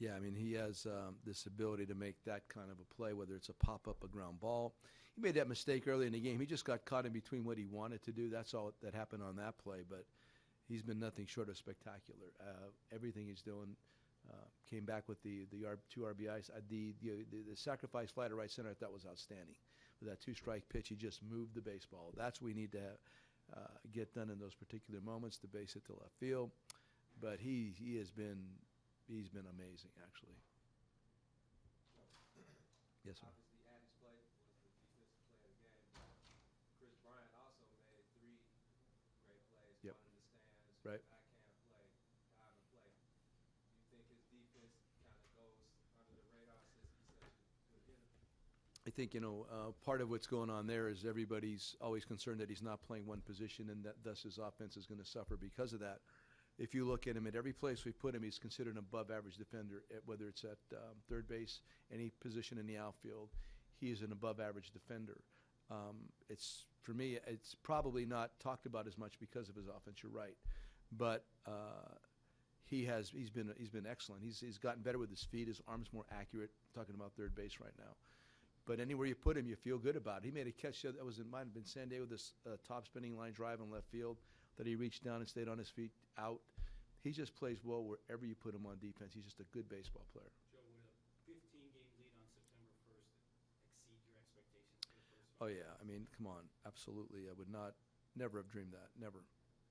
Yeah, I mean, he has this ability to make that kind of a play, whether it's a pop-up, a ground ball. He made that mistake early in the game. He just got caught in between what he wanted to do. That's all that happened on that play, but he's been nothing short of spectacular. Everything he's doing came back with the two RBIs. The sacrifice fly to right center I thought was outstanding. With that two-strike pitch, he just moved the baseball. That's what we need to get done in those particular moments, to base it to left field. But he's been amazing, actually. Yes, sir. Obviously, Adams play was the defensive play of the game. Chris Bryant also made 3 great plays. Yep. One in the stands, Right. backhand play, diamond play. Do you think his defense kind of goes under the radar since he's such a good hitter? I think, part of what's going on there is everybody's always concerned that he's not playing one position, and that thus his offense is going to suffer because of that. If you look at him at every place we put him, he's considered an above-average defender, whether it's at third base, any position in the outfield. He is an above-average defender. For me, it's probably not talked about as much because of his offense. You're right, but he's been excellent. He's gotten better with his feet. His arm's more accurate. I'm talking about third base right now. But anywhere you put him, you feel good about it. He made a catch that might have been San Diego with this top spinning line drive in left field that he reached down and stayed on his feet out. He just plays well wherever you put him on defense. He's just a good baseball player. Joe, would a 15-game lead on September 1st exceed your expectations for the first? Oh, yeah. I mean, come on. Absolutely. I would never have dreamed that. Never.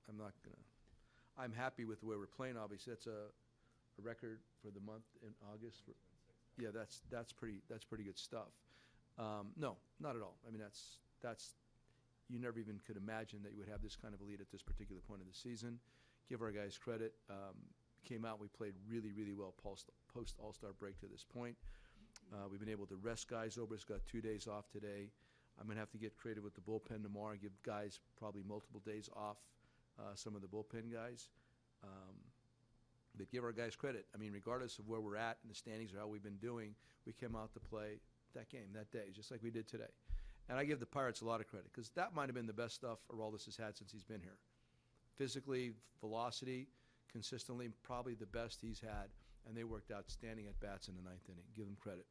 I'm happy with the way we're playing, obviously. That's a record for the month in August. Yeah, that's pretty good stuff. No, not at all. I mean, that's you never even could imagine that you would have this kind of a lead at this particular point of the season. Give our guys credit. Came out, we played really, really well post All-Star break to this point. We've been able to rest guys. Ober's got 2 days off today. I'm going to have to get creative with the bullpen tomorrow and give guys probably multiple days off, some of the bullpen guys. But give our guys credit. I mean, regardless of where we're at in the standings or how we've been doing, we came out to play that game, that day, just like we did today. And I give the Pirates a lot of credit because that might have been the best stuff Aroldis has had since he's been here. Physically, velocity, consistently, probably the best he's had. And they worked outstanding at bats in the ninth inning. Give them credit.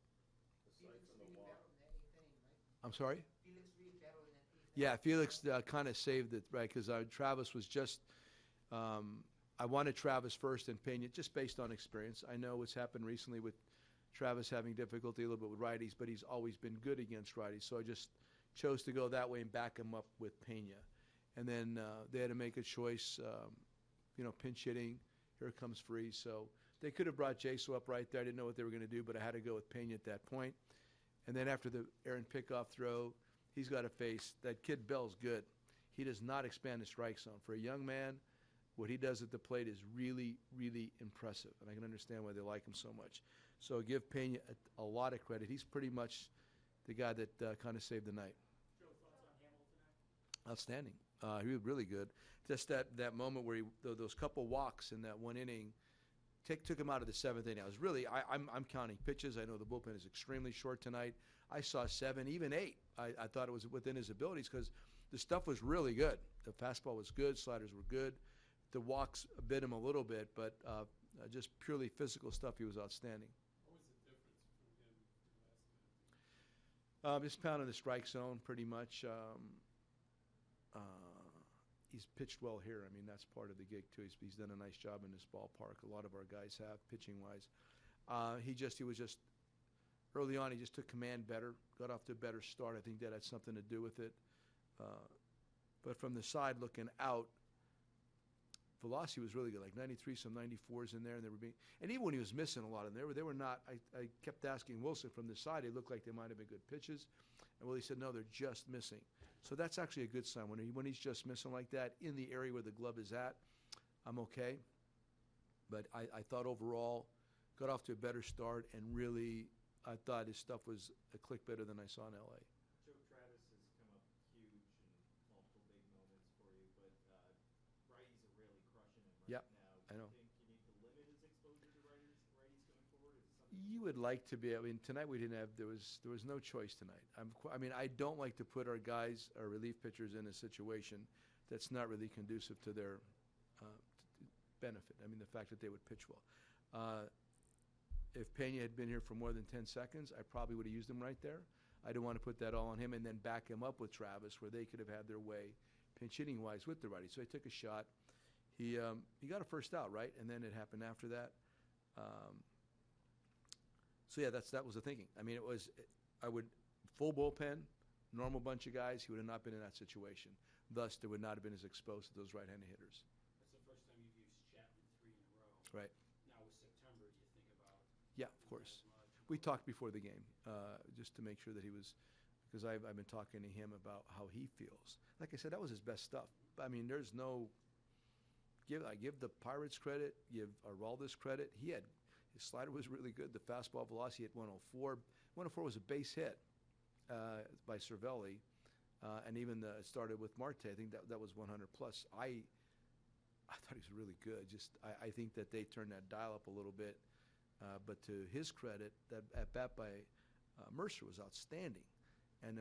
I'm sorry? Felix really battled in that eighth. Yeah, Felix kind of saved it, right, because Travis was just I wanted Travis first and Pena just based on experience. I know what's happened recently with Travis having difficulty a little bit with righties, but he's always been good against righties. So I just chose to go that way and back him up with Pena. And then they had to make a choice, pinch hitting. Here comes Freeze. So they could have brought Jaso up right there. I didn't know what they were going to do, but I had to go with Pena at that point. And then after the Aaron Pickoff throw, he's got to face that kid Bell's good. He does not expand the strike zone. For a young man, what he does at the plate is really, really impressive. And I can understand why they like him so much. So give Pena a lot of credit. He's pretty much the guy that kind of saved the night. Joe, thoughts on Hamill tonight? Outstanding. He was really good. Just that moment where those couple walks in that one inning took him out of the seventh inning. I was really I'm counting pitches. I know the bullpen is extremely short tonight. I saw 7, even 8. I thought it was within his abilities because the stuff was really good. The fastball was good. Sliders were good. The walks bit him a little bit, but just purely physical stuff, he was outstanding. What was the difference from him last night? Just pounding the strike zone pretty much. He's pitched well here. I mean, that's part of the gig, too. He's done a nice job in this ballpark. A lot of our guys have, pitching-wise. He was just, early on, he just took command better, got off to a better start. I think that had something to do with it. But from the side looking out, velocity was really good, like 93, some 94s in there. And even when he was missing a lot of them, they were not. I kept asking Wilson from the side, they looked like they might have been good pitches. And Willie said, no, they're just missing. So that's actually a good sign. When he's just missing like that in the area where the glove is at, I'm okay. But I thought overall, got off to a better start, and really I thought his stuff was a click better than I saw in L.A. Joe, Travis has come up huge in multiple big moments for you, but righties are really crushing him Yep, now. I know. Do you think you need to limit his exposure to righties going forward? Is it something You would like to be. I mean, tonight we didn't have. There was no choice tonight. I mean, I don't like to put our guys, our relief pitchers, in a situation that's not really conducive to their benefit. I mean, the fact that they would pitch well. if Pena had been here for more than 10 seconds, I probably would have used him right there. I didn't want to put that all on him and then back him up with Travis, where they could have had their way pinch hitting wise with the righty. So I took a shot. He got a first out, right, and then it happened after that. So yeah, that was the thinking. I mean, I would full bullpen, normal bunch of guys. He would have not been in that situation. Thus, they would not have been as exposed to those right-handed hitters. That's the first time you've used Chapman 3 in a row. Right. Now with September, do you think about Yeah, of doing course. that as much? We talked before the game, just to make sure that he was, because I've been talking to him about how he feels. Like I said, that was his best stuff. I mean, there's no I give the Pirates credit, give Araldis credit. His slider was really good. The fastball velocity at 104. 104 was a base hit by Cervelli, and even it started with Marte. I think that was 100 plus. I thought he was really good. I think that they turned that dial up a little bit. But to his credit, that at bat by Mercer was outstanding, and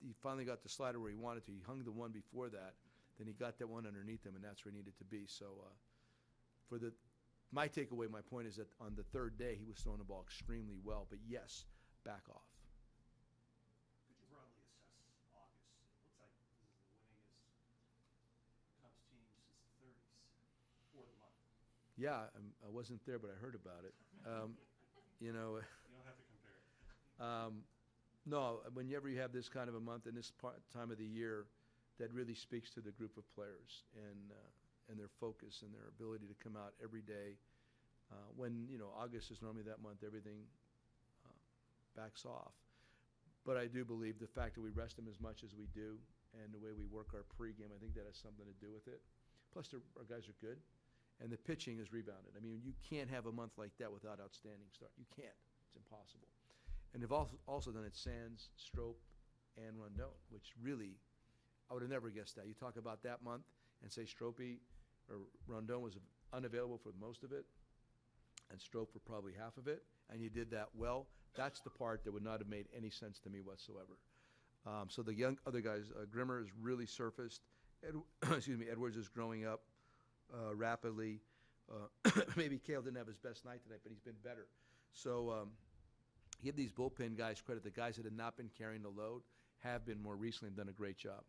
he finally got the slider where he wanted to. He hung the one before that, then he got that one underneath him, and that's where he needed to be. So, my takeaway, my point is that on the third day he was throwing the ball extremely well. But yes, back off. Could you broadly assess August? It looks like this is the winningest Cubs team since the 30s for the month. Yeah, I wasn't there, but I heard about it. You know. You don't have to compare it. No, whenever you have this kind of a month and this time of the year, that really speaks to the group of players and their focus and their ability to come out every day. When August is normally that month, everything backs off. But I do believe the fact that we rest them as much as we do and the way we work our pregame, I think that has something to do with it. Plus, our guys are good, and the pitching is rebounded. I mean, you can't have a month like that without outstanding start. You can't. It's impossible. And they've also done it Sands, Strope, and Rondon, which really, I would have never guessed that. You talk about that month and say Strope or Rondon was unavailable for most of it, and Strope for probably half of it, and you did that well. That's the part that would not have made any sense to me whatsoever. So the young other guys, Grimmer has really surfaced. Edwards is growing up rapidly. Maybe Cale didn't have his best night tonight, but he's been better. So give these bullpen guys credit. The guys that have not been carrying the load have been more recently and done a great job.